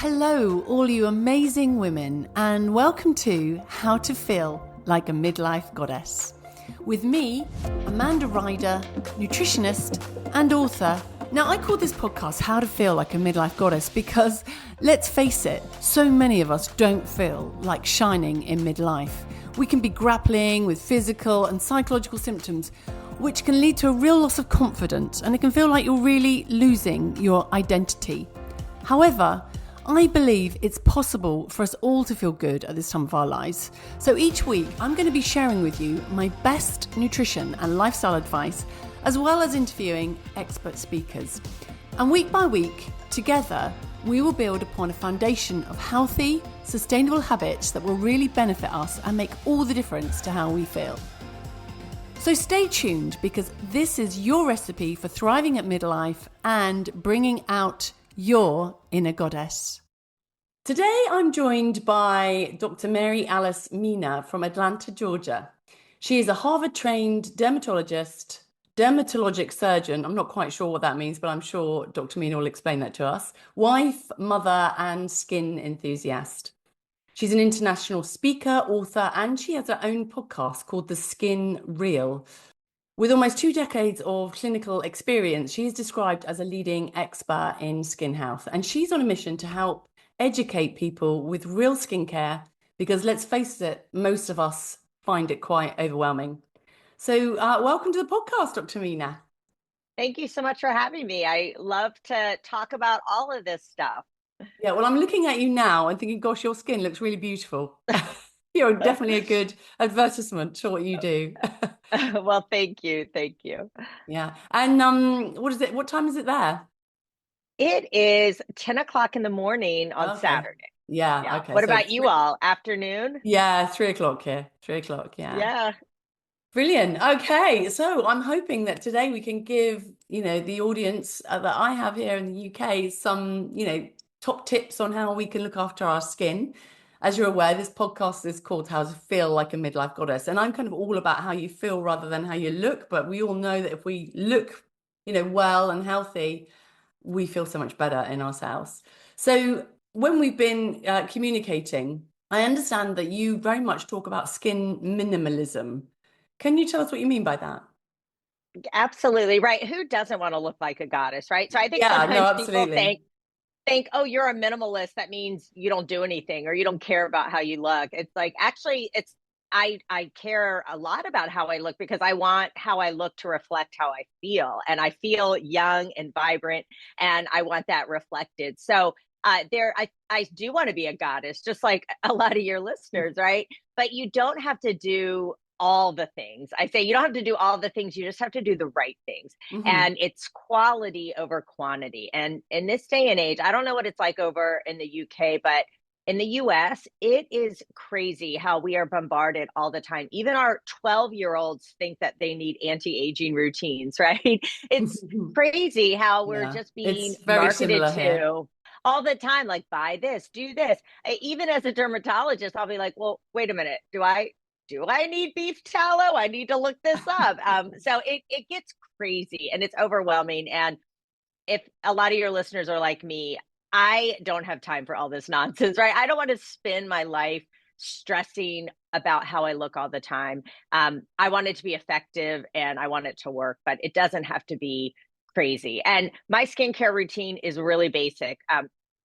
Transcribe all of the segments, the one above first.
Hello, all you amazing women, and welcome to How to Feel Like a Midlife Goddess. With me, Amanda Ryder, nutritionist and author. Now, I call this podcast How to Feel Like a Midlife Goddess because, let's face it, so many of us don't feel like shining in midlife. We can be grappling with physical and psychological symptoms, which can lead to a real loss of confidence, and it can feel like you're really losing your identity. However, I believe it's possible for us all to feel good at this time of our lives. So each week, I'm going to be sharing with you my best nutrition and lifestyle advice, as well as interviewing expert speakers. And week by week, together, we will build upon a foundation of healthy, sustainable habits that will really benefit us and make all the difference to how we feel. So stay tuned, because this is your recipe for thriving at midlife and bringing out your inner goddess. Today I'm joined by Dr Mary Alice Mina from Atlanta, Georgia. She is a Harvard-trained dermatologist, dermatologic surgeon. I'm not quite sure what that means, but I'm sure Dr Mina will explain that to us. Wife, mother, and skin enthusiast. She's an international speaker, author, and she has her own podcast called The Skin Real. With almost 2 decades of clinical experience, she is described as a leading expert in skin health, and she's on a mission to help educate people with real skincare, because let's face it, most of us find it quite overwhelming. So welcome to the podcast, Dr. Mina. Thank you so much for having me. I love to talk about all of this stuff. Yeah, well, I'm looking at you now and thinking, gosh, your skin looks really beautiful. You're definitely a good advertisement for what you do. Well, thank you. Thank you. Yeah. And what is it? What time is it there? It is 10 o'clock in the morning on Okay. Saturday. Yeah. Yeah. Okay. What So about you all? Afternoon? yeah, 3 o'clock here. 3 o'clock. Yeah. Yeah. Brilliant. Okay. So I'm hoping that today we can give, the audience that I have here in the UK some, top tips on how we can look after our skin. As you're aware, this podcast is called How to Feel Like a Midlife Goddess. And I'm kind of all about how you feel rather than how you look. But we all know that if we look, well and healthy, we feel so much better in ourselves. So when we've been communicating, I understand that you very much talk about skin minimalism. Can you tell us what you mean by that? Absolutely. Right. Who doesn't want to look like a goddess, right? So I think Yeah, no, sometimes people absolutely. think, oh, you're a minimalist. That means you don't do anything or you don't care about how you look. It's like, actually, I care a lot about how I look, because I want how I look to reflect how I feel. And I feel young and vibrant, and I want that reflected. So I do want to be a goddess, just like a lot of your listeners, right? But you don't have to do all the things. I say you don't have to do all the things, you just have to do the right things. Mm-hmm. And it's quality over quantity. And in this day and age, I don't know what it's like over in the UK, but in the US, it is crazy how we are bombarded all the time. Even our 12-year-olds think that they need anti-aging routines, right? It's crazy how we're Yeah, just being it's very marketed similar here. to all the time, like, buy this, do this. Even as a dermatologist, I'll be like, well, wait a minute, do I need beef tallow? I need to look this up. So it gets crazy and it's overwhelming. And if a lot of your listeners are like me, I don't have time for all this nonsense, right? I don't want to spend my life stressing about how I look all the time. I want it to be effective and I want it to work, but it doesn't have to be crazy. And my skincare routine is really basic.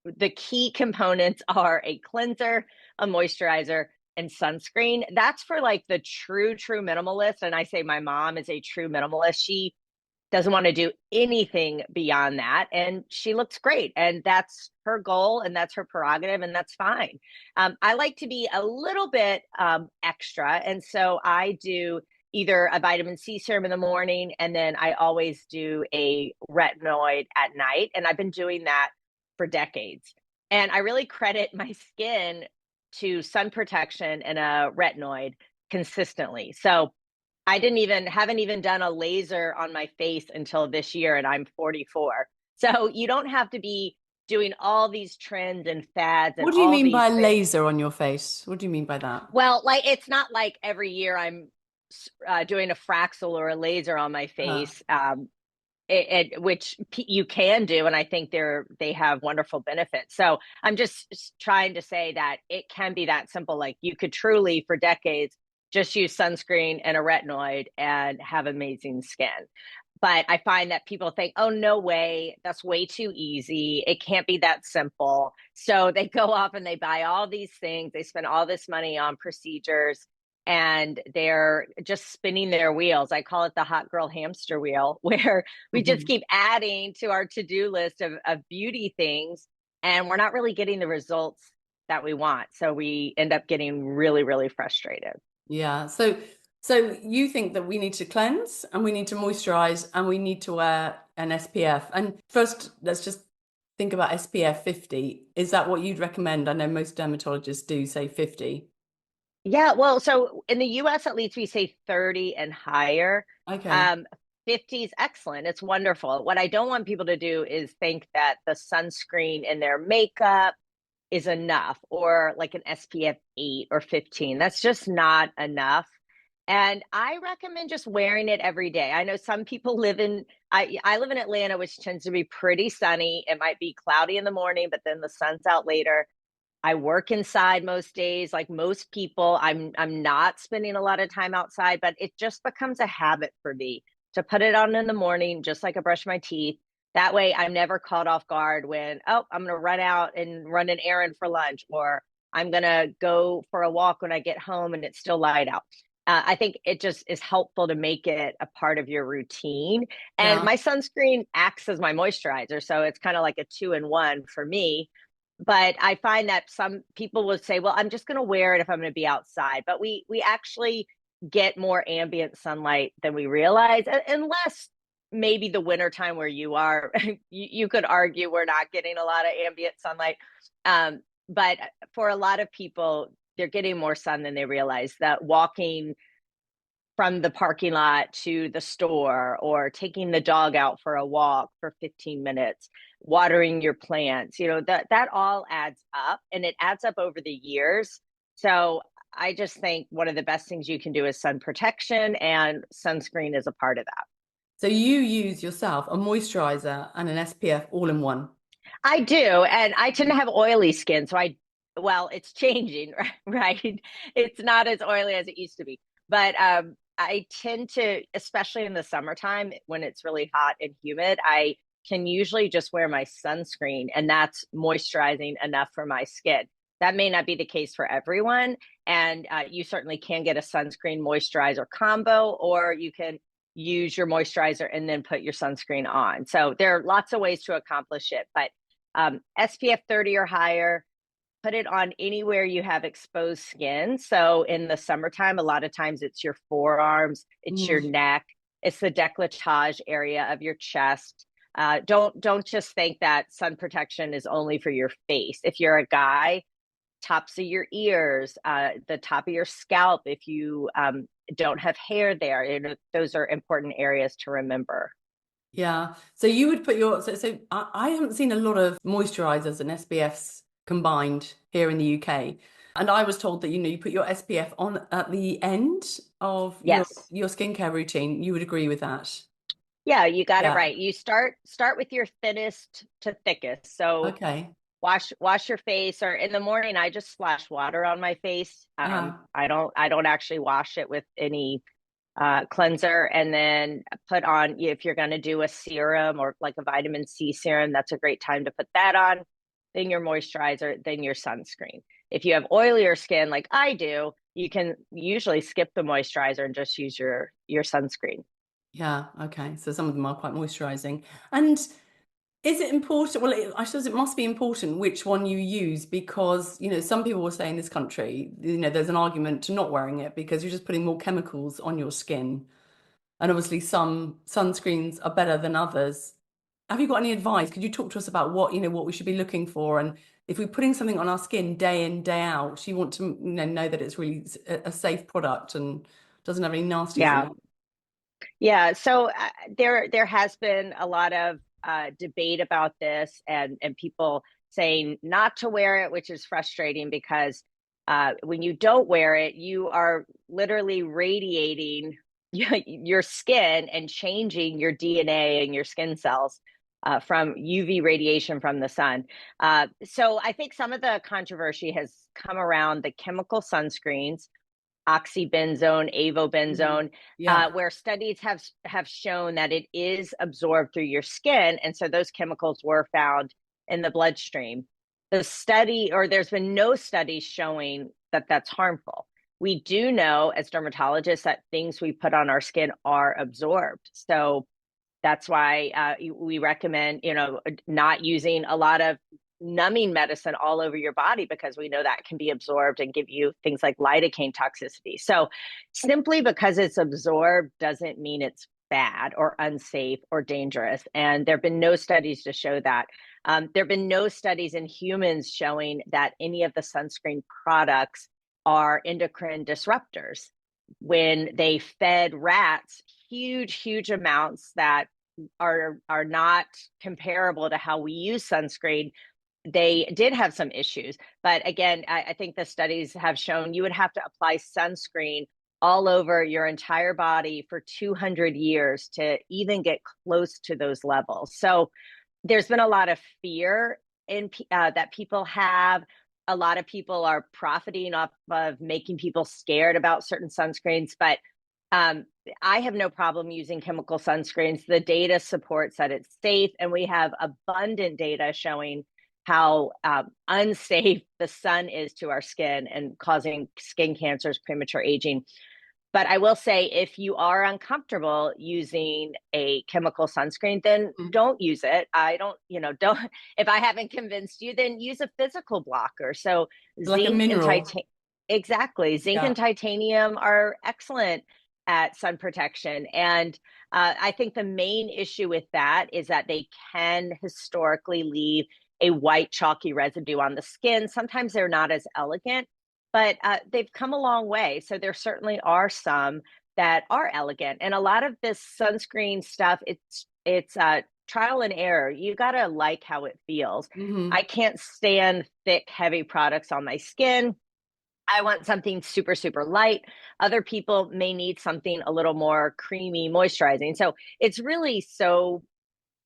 The key components are a cleanser, a moisturizer, and sunscreen. That's for like the true minimalist. And I say my mom is a true minimalist. She doesn't want to do anything beyond that. And she looks great. And that's her goal and that's her prerogative. And that's fine. I like to be a little bit extra. And so I do either a vitamin C serum in the morning, and then I always do a retinoid at night. And I've been doing that for decades. And I really credit my skin to sun protection and a retinoid consistently. So I haven't even done a laser on my face until this year, and I'm 44. So you don't have to be doing all these trends and fads and What do you all mean by these things. laser on your face? What do you mean by that? Well, like, it's not like every year I'm doing a Fraxel or a laser on my Uh, face. which you can do, and I think they have wonderful benefits. So I'm just trying to say that it can be that simple. Like you could truly, for decades, just use sunscreen and a retinoid and have amazing skin. But I find that people think, oh, no way, that's way too easy. It can't be that simple. So they go off and they buy all these things. They spend all this money on procedures and they're just spinning their wheels. I call it the hot girl hamster wheel, where we just keep adding to our to-do list of beauty things, and we're not really getting the results that we want. So we end up getting really, really frustrated. Yeah. So you think that we need to cleanse and we need to moisturize and we need to wear an SPF. And first, let's just think about SPF 50. Is that what you'd recommend? I know most dermatologists do say 50. Yeah, well, so in the US, at least we say 30 and higher. Okay. Um, 50 is excellent. It's wonderful. What I don't want people to do is think that the sunscreen in their makeup is enough, or like an SPF 8 or 15. That's just not enough. And I recommend just wearing it every day. I know some people I live in Atlanta, which tends to be pretty sunny. It might be cloudy in the morning, but then the sun's out later. I work inside most days, like most people. I'm not spending a lot of time outside, but it just becomes a habit for me to put it on in the morning, just like I brush my teeth. That way I'm never caught off guard when, oh, I'm gonna run out and run an errand for lunch, or I'm gonna go for a walk when I get home and it's still light out. I think it just is helpful to make it a part of your routine. And Yeah. my sunscreen acts as my moisturizer. So it's kind of like a 2-in-1 for me. But I find that some people will say, well, I'm just going to wear it if I'm going to be outside. But we actually get more ambient sunlight than we realize, unless maybe the wintertime where you are, you could argue we're not getting a lot of ambient sunlight. But for a lot of people, they're getting more sun than they realize. That walking from the parking lot to the store, or taking the dog out for a walk for 15 minutes, watering your plants, that all adds up, and it adds up over the years. So I just think one of the best things you can do is sun protection, and sunscreen is a part of that. So you use yourself a moisturizer and an SPF all in one. I do, and I tend to have oily skin, so well, it's changing, right? It's not as oily as it used to be, but I tend to, especially in the summertime when it's really hot and humid, I can usually just wear my sunscreen, and that's moisturizing enough for my skin. That may not be the case for everyone, and you certainly can get a sunscreen moisturizer combo, or you can use your moisturizer and then put your sunscreen on. So there are lots of ways to accomplish it, but SPF 30 or higher, put it on anywhere you have exposed skin. So in the summertime, a lot of times it's your forearms, it's your Mm. neck, it's the décolletage area of your chest. Don't just think that sun protection is only for your face. If you're a guy, tops of your ears, the top of your scalp. If you don't have hair there, those are important areas to remember. Yeah. So you would put I haven't seen a lot of moisturizers and SPFs combined here in the UK. And I was told that, you put your SPF on at the end of Yes. your skincare routine. You would agree with that? Yeah, you got it Yeah. right. You start with your thinnest to thickest. So Okay. wash your face, or in the morning I just splash water on my face. Uh, I don't actually wash it with any cleanser, and then put on, if you're going to do a serum or like a vitamin C serum, that's a great time to put that on. Then your moisturizer, then your sunscreen. If you have oilier skin like I do, you can usually skip the moisturizer and just use your sunscreen. yeah. Okay. So some of them are quite moisturizing. And is it important? Well, I suppose it must be important which one you use because, some people will say in this country, there's an argument to not wearing it because you're just putting more chemicals on your skin. And obviously some sunscreens are better than others. Have you got any advice? Could you talk to us about what we should be looking for? And if we're putting something on our skin day in, day out, you want to, know that it's really a safe product and doesn't have any nasties in Yeah. it. Yeah, so there has been a lot of debate about this, and people saying not to wear it, which is frustrating because when you don't wear it, you are literally radiating your skin and changing your DNA and your skin cells from UV radiation from the sun. So I think some of the controversy has come around the chemical sunscreens, oxybenzone, Mhm. avobenzone, Yeah. where studies have shown that it is absorbed through your skin, and so those chemicals were found in the bloodstream. There's been no studies showing that that's harmful. We do know as dermatologists that things we put on our skin are absorbed. So that's why we recommend, not using a lot of numbing medicine all over your body, because we know that can be absorbed and give you things like lidocaine toxicity. So simply because it's absorbed doesn't mean it's bad or unsafe or dangerous. And there have been no studies to show that. There have been no studies in humans showing that any of the sunscreen products are endocrine disruptors. When they fed rats huge amounts that are not comparable to how we use sunscreen, they did have some issues. But again, I think the studies have shown you would have to apply sunscreen all over your entire body for 200 years to even get close to those levels. So there's been a lot of fear that people have. A lot of people are profiting off of making people scared about certain sunscreens, but um, I have no problem using chemical sunscreens. The data supports that it's safe, and we have abundant data showing how unsafe the sun is to our skin and causing skin cancers, premature aging. But I will say, if you are uncomfortable using a chemical sunscreen, then Mhm. don't use it. I don't, don't, if I haven't convinced you, then use a physical blocker. So Like a zinc and mineral. titanium, exactly. Zinc Yeah. and titanium are excellent at sun protection. And I think the main issue with that is that they can historically leave a white chalky residue on the skin. Sometimes they're not as elegant, but they've come a long way. So there certainly are some that are elegant, and a lot of this sunscreen stuff, it's trial and error. You gotta like how it feels. I Hmm. can't stand thick, heavy products on my skin. I want something super light. Other people may need something a little more creamy, moisturizing. So it's really so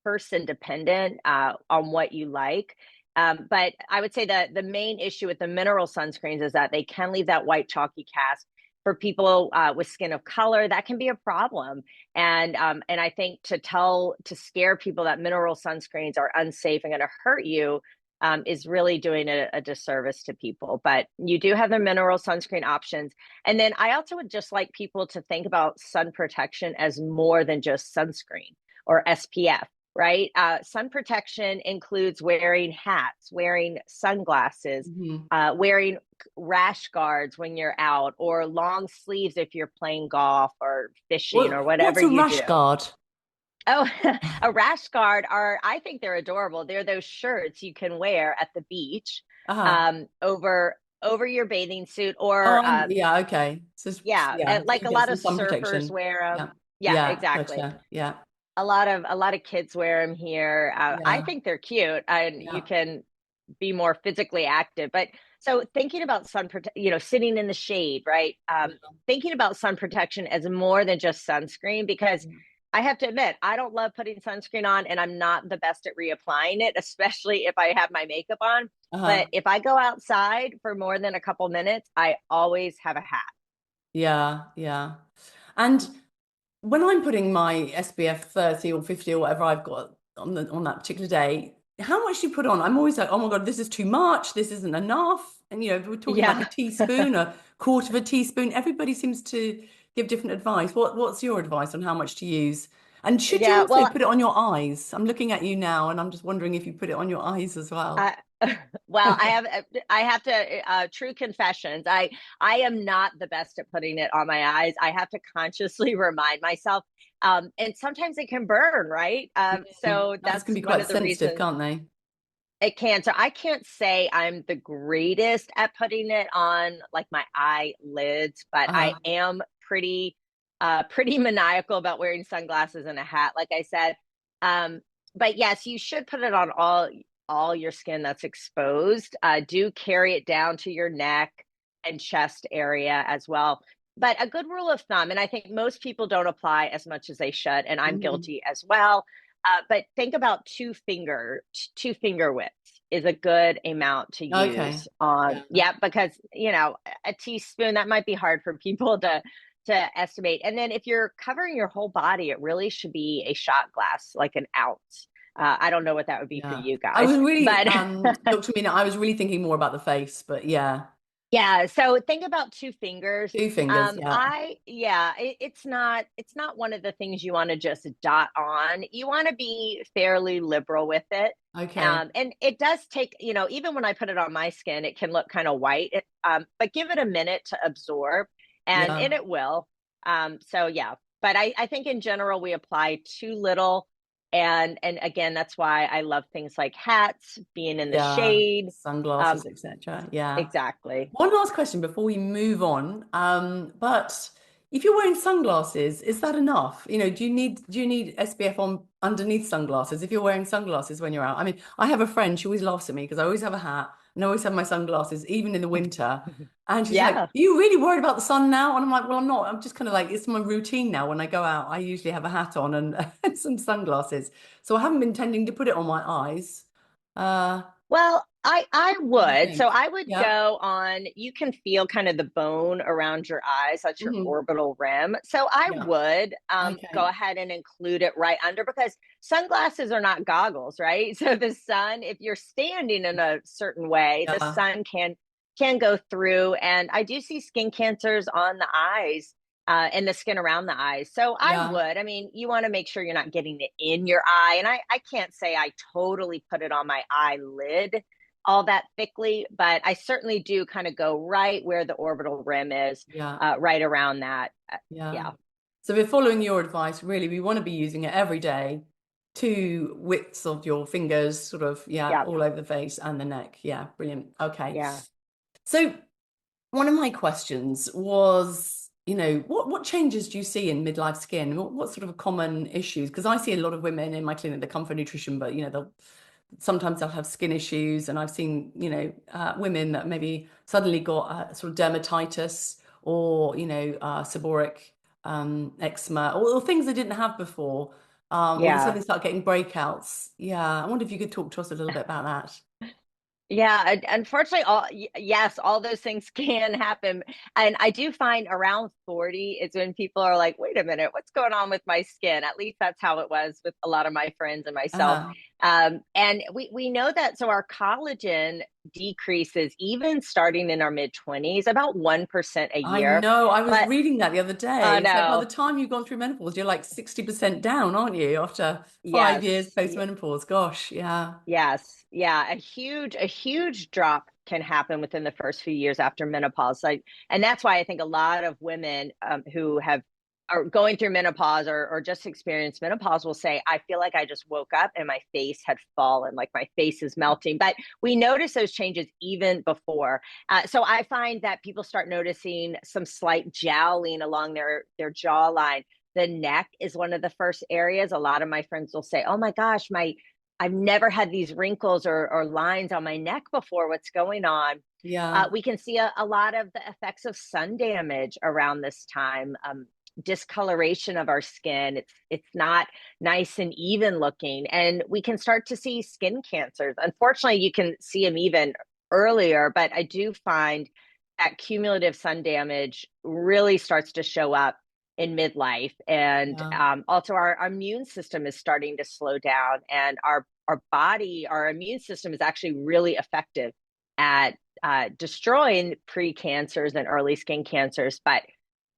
person dependent on what you like. But I would say that the main issue with the mineral sunscreens is that they can leave that white chalky cast. For people with skin of color, that can be a problem. And I think to scare people that mineral sunscreens are unsafe and going to hurt you is really doing a disservice to people. But you do have the mineral sunscreen options. And then I also would just like people to think about sun protection as more than just sunscreen or SPF, right? Sun protection includes wearing hats, wearing sunglasses, Hmm. wearing rash guards when you're out, or long sleeves if you're playing golf or fishing or whatever What's a you rash do. guard? Oh, a rash guard I think they're adorable. They're those shirts you can wear at the beach Uh-huh. over your bathing suit, or Yeah, okay. So yeah, yeah, and so like you a get lot some of sun surfers protection. wear them. Yeah. Yeah, Yeah, exactly. gotcha. Yeah. A lot of kids wear them here. I Yeah. think they're cute, and you Yeah. can be more physically active. But so thinking about sitting in the shade, right? Yeah. Thinking about sun protection as more than just sunscreen, because I have to admit, I don't love putting sunscreen on, and I'm not the best at reapplying it, especially if I have my makeup on. Uh-huh. But if I go outside for more than a couple minutes, I always have a hat. Yeah, yeah. And when I'm putting my SPF 30 or 50 or whatever I've got on that particular day, how much do you put on? I'm always like, oh my God, this is too much. This isn't enough. And we're talking like a Yeah. teaspoon, a quarter of a teaspoon. Everybody seems to give different advice. What's your advice on how much to use? And should you Yeah. also Well, put it on your eyes? I'm looking at you now and I'm just wondering if you put it on your eyes as well. I, well, I have to true confessions. I am not the best at putting it on my eyes. I have to consciously remind myself. And sometimes it can burn, right? So Eyes can that's be one quite of the sensitive, reasons can't they? it can. So I can't say I'm the greatest at putting it on like my eyelids, but I Uh-huh. am pretty maniacal about wearing sunglasses and a hat, like I said. Um, but yes, you should put it on all your skin that's exposed. Do carry it down to your neck and chest area as well. but a good rule of thumb, and I think most people don't apply as much as they should, and I'm Mhm. guilty as well. But think about two finger widths is a good amount to Okay. use on, Yeah. yeah, because a teaspoon, that might be hard for people to estimate. And then if you're covering your whole body, it really should be a shot glass, like an ounce. I don't know what that would be for Yeah. you I guys, was really, but Dr. Mina, I was really thinking more about the face, but yeah. yeah, so think about two fingers. 2 fingers. Yeah. It's not one of the things you want to just dot on. You want to be fairly liberal with it. Okay. And it does take, even when I put it on my skin, it can look kind of white. But give it a minute to absorb, and Yeah. it will. So yeah, but I think in general we apply too little, and again, that's why I love things like hats, being in the Yeah. shade. Um, Sunglasses, etc. Yeah. exactly. One last question before we move on. But if you're wearing sunglasses, is that enough? Do you need SPF on underneath sunglasses if you're wearing sunglasses when you're out? I mean, I have a friend, she always laughs at me because I always have a hat and I always have my sunglasses, even in the winter. And she's like, "Are Yeah. you really worried about the sun now?" And I'm like, "Well, I'm not. I'm just kind of like, it's my routine now. When I go out, I usually have a hat on and, and some sunglasses. So I haven't been tending to put it on my eyes. Uh, Well, I what do you would. So think? I would Yeah. go on, you can feel kind of the bone around your eyes. That's your Hmm. orbital rim. So I Yeah. would go Okay. ahead and include it right under, because sunglasses are not goggles, right? So the sun, if you're standing in a certain way, the Yeah. sun can go through. And I do see skin cancers on the eyes, and the skin around the eyes. So I Yeah. would. I mean, you want to make sure you're not getting it in your eye. And I can't say I totally put it on my eyelid all that thickly, but I certainly do kind of go right where the orbital rim is, Yeah. right around that. Yeah. Yeah. So we're following your advice. Really, we want to be using it every day. 2 widths of your fingers, sort of, yeah, Yeah. all over the face and the neck. Yeah, brilliant. Okay. Yeah. So one of my questions was, what changes do you see in midlife skin? What sort of common issues? Because I see a lot of women in my clinic that come for nutrition, but sometimes they'll have skin issues, and I've seen, women that maybe suddenly got sort of dermatitis or, seborrheic eczema or things they didn't have before, or they Yeah. suddenly start getting breakouts. Yeah, I wonder if you could talk to us a little bit about that. Yeah, unfortunately, yes, all those things can happen. And I do find around 40 is when people are like, wait a minute, what's going on with my skin? At least that's how it was with a lot of my friends and myself. Uh-huh. And we know that, so our collagen decreases even starting in our mid 20s, about 1% a I year. know. I was But reading that the other day. It's like by the no, time you've gone through menopause, you're like 60% down, aren't you? After 5 years yes, post-menopause. Gosh, yeah. yes, yeah, a huge drop can happen within the first few years after menopause. Like, and that's why I think a lot of women who are going through menopause, or just experienced menopause, will say, "I feel like I just woke up and my face had fallen, like my face is melting." But we notice those changes even before. So I find that people start noticing some slight jowling along their jawline. The neck is one of the first areas. A lot of my friends will say, "Oh my gosh, my I've never had these wrinkles or lines on my neck before. What's going on?" Yeah. We can see a lot of the effects of sun damage around this time. Discoloration of our skin. It's not nice and even looking, and we can start to see skin cancers. Unfortunately, you can see them even earlier, but I do find that cumulative sun damage really starts to show up in midlife, and Yeah. also our immune system is starting to slow down, and our immune system is actually really effective at destroying pre-cancers and early skin cancers. But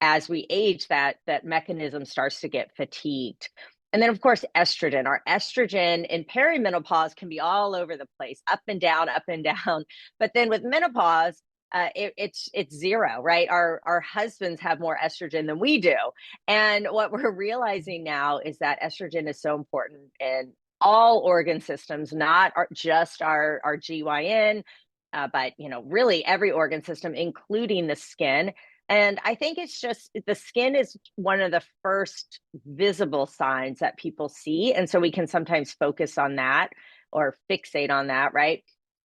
as we age, that mechanism starts to get fatigued. And then, of course, estrogen. Our estrogen in perimenopause can be all over the place, up and down, up and down. But then with menopause, it's zero, right? Our husbands have more estrogen than we do, and what we're realizing now is that estrogen is so important in all organ systems, not just our GYN, but really every organ system, including the skin. And I think it's just the skin is one of the first visible signs that people see, and so we can sometimes focus on that or fixate on that, right?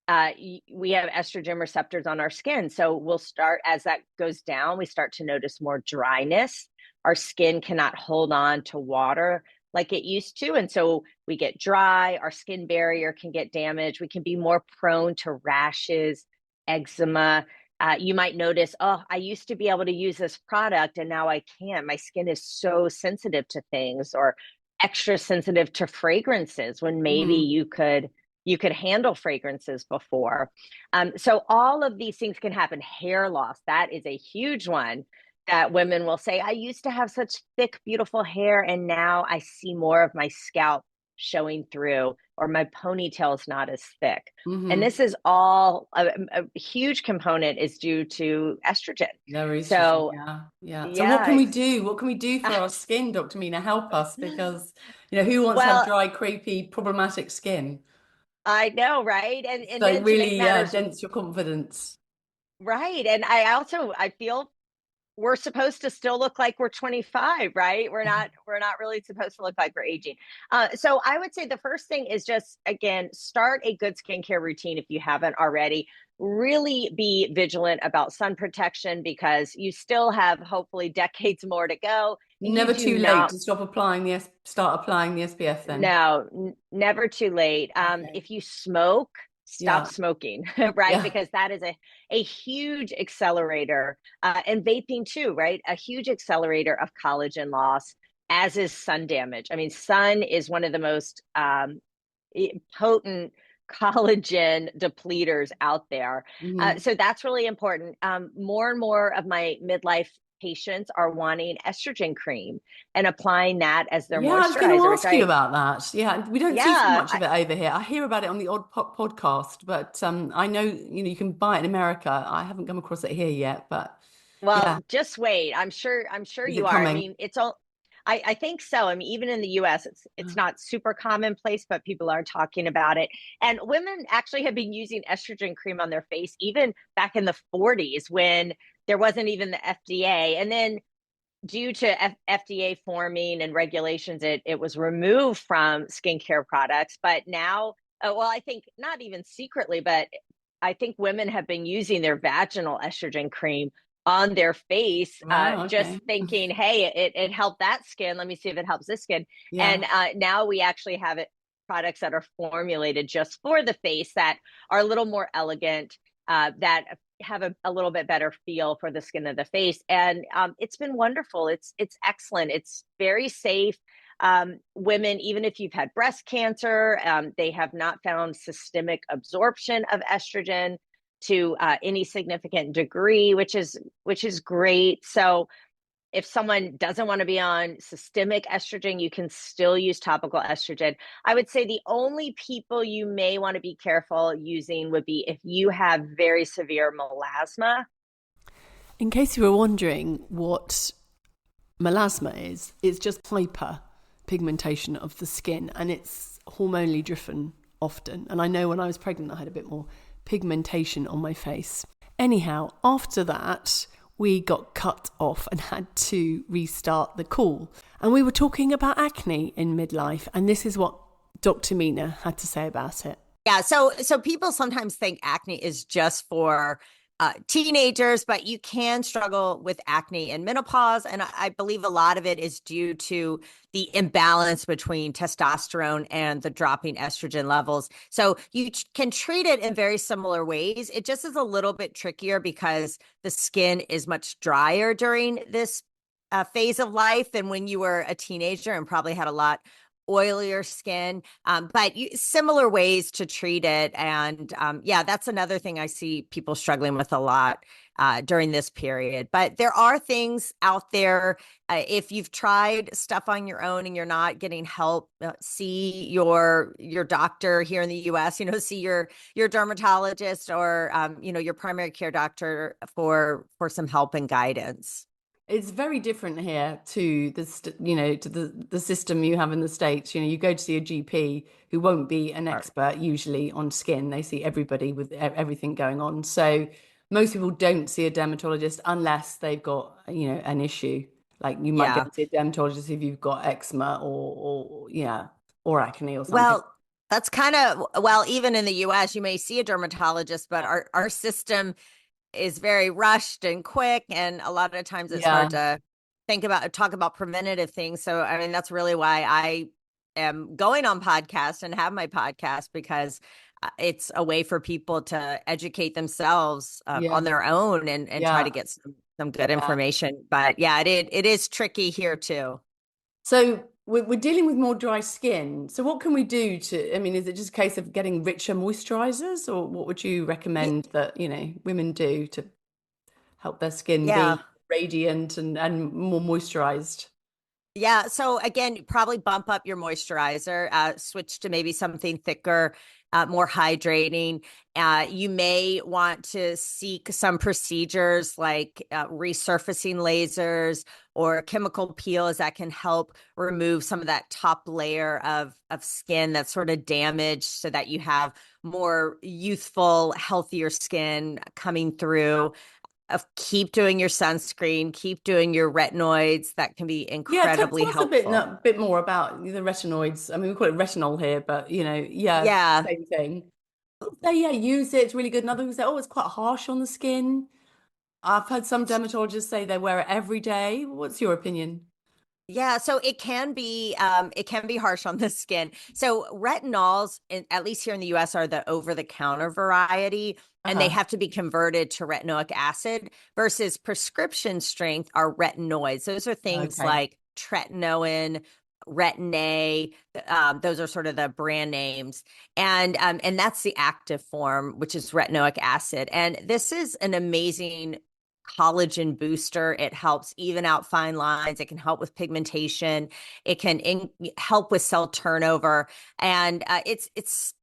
we have estrogen receptors on our skin. So we'll start, as that goes down, we start to notice more dryness. Our skin cannot hold on to water like it used to. And so we get dry, our skin barrier can get damaged. We can be more prone to rashes, eczema. You might notice, oh, I used to be able to use this product and now I can't. My skin is so sensitive to things, or extra sensitive to fragrances, when maybe Hmm. you could handle fragrances before. So all of these things can happen. Hair loss, that is a huge one that women will say, I used to have such thick, beautiful hair, and now I see more of my scalp showing through, or my ponytail is not as thick. And Hmm. this is all a huge component is due to estrogen. There is estrogen, So, yeah, yeah. So what can yeah. we do? What can we do for our skin, Dr. Mina? Help us, because who wants to have Well, dry, crepey, problematic skin? I know, right? And So then to make really, matters dents your confidence. right, and I feel we're supposed to still look like we're 25, right? We're not really supposed to look like we're aging. So I would say the first thing is just, again, start a good skincare routine if you haven't already. Really be vigilant about sun protection, because you still have hopefully decades more to go, and you Never do too late not. to start applying the SPF then. No, never too late. Okay. If you smoke, stop Yeah. smoking, right? Yeah. Because that is a huge accelerator, and vaping too, right? A huge accelerator of collagen loss, as is sun damage. I mean, sun is one of the most potent collagen depleters out there. Hmm. So that's really important. More and more of my midlife patients are wanting estrogen cream and applying that as their Yeah, I was going to moisturizer, which ask you about that. Yeah, we don't see so yeah, much of it over here. I hear about it on the odd podcast, but I know you can buy it in America. I haven't come across it here yet, but well, yeah, just wait. I'm sure is you it are. I coming? mean, it's all, I think so. I mean, even in the US, it's not super commonplace, but people are talking about it. And women actually have been using estrogen cream on their face even back in the 40s, when there wasn't even the FDA. And then due to FDA forming and regulations, it was removed from skincare products. But now, well, I think not even secretly, but I think women have been using their vaginal estrogen cream on their face, Wow, just okay. thinking, hey, it helped that skin. Let me see if it helps this skin. Yeah. And now we actually have it products that are formulated just for the face, that are a little more elegant, that have a little bit better feel for the skin of the face. And it's been wonderful. It's excellent. It's very safe. Women, even if you've had breast cancer, they have not found systemic absorption of estrogen to any significant degree, which is great. So if someone doesn't want to be on systemic estrogen, you can still use topical estrogen. I would say the only people you may want to be careful using would be if you have very severe melasma. In case you were wondering what melasma is, it's just hyperpigmentation of the skin, and it's hormonally driven often. And I know when I was pregnant, I had a bit more pigmentation on my face. Anyhow, after that, we got cut off and had to restart the call. And we were talking about acne in midlife, and this is what Dr. Mina had to say about it. Yeah, so people sometimes think acne is just for teenagers, but you can struggle with acne in menopause, and I believe a lot of it is due to the imbalance between testosterone and the dropping estrogen levels. So you can treat it in very similar ways. It just is a little bit trickier because the skin is much drier during this phase of life than when you were a teenager and probably had a lot oilier skin, but similar ways to treat it. And yeah, that's another thing I see people struggling with a lot during this period. But there are things out there. If you've tried stuff on your own and you're not getting help, see your doctor here in the U.S. See your dermatologist, or your primary care doctor for some help and guidance. It's very different here to the system you have in the States. You go to see a GP who won't be an expert usually on skin. They see everybody with everything going on. So most people don't see a dermatologist unless they've got, an issue. Like you might go Yeah. and see a dermatologist if you've got eczema or yeah, or acne or something. Well, That's kind of, well, even in the US, you may see a dermatologist, but our system is very rushed and quick. And a lot of times it's hard Yeah, to talk about preventative things. So, I mean, that's really why I am going on podcasts and have my podcast, because it's a way for people to educate themselves yeah, on their own and try to yeah, get some good yeah. information. But yeah, it is tricky here too. So we're dealing with more dry skin. So what can we do to, I mean, is it just a case of getting richer moisturizers, or what would you recommend that, women do to help their skin Yeah. be radiant and more moisturized? Yeah. So again, probably bump up your moisturizer, switch to maybe something thicker, more hydrating. You may want to seek some procedures like resurfacing lasers or chemical peels that can help remove some of that top layer of skin that's sort of damaged, so that you have more youthful, healthier skin coming through. Of keep doing your sunscreen, keep doing your retinoids. That can be Yeah, incredibly tell us a bit helpful. a bit more about the retinoids. I mean, we call it retinol here, but yeah, Yeah. same thing. Say, yeah, use it, it's really good. And other people say, oh, it's quite harsh on the skin. I've heard some dermatologists say they wear it every day. What's your opinion? Yeah, so it can be harsh on the skin. So retinols, at least here in the US, are the over-the-counter variety, and they Uh-huh. have to be converted to retinoic acid, versus prescription strength are retinoids. Those are things Okay. like tretinoin, Retin-A. Those are sort of the brand names, and that's the active form, which is retinoic acid. And this is an amazing collagen booster. It helps even out fine lines. It can help with pigmentation. It can help with cell turnover, and it's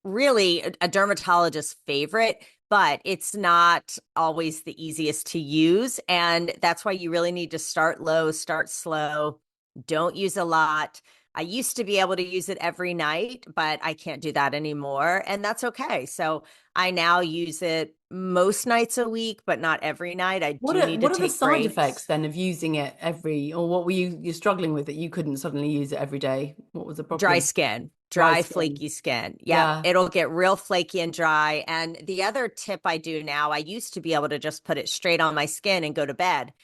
really a dermatologist's favorite. But it's not always the easiest to use, and that's why you really need to start low, start slow. Don't use a lot. I used to be able to use it every night, but I can't do that anymore, and that's okay. So I now use it most nights a week, but not every night. I What do are need to what are the take side breaks. effects then of using it or what were you're struggling with that you couldn't suddenly use it every day? What was the Dry problem? skin, Dry dry, skin. flaky skin. Yep. Yeah. It'll get real flaky and dry. And the other tip I do now, I used to be able to just put it straight on my skin and go to bed.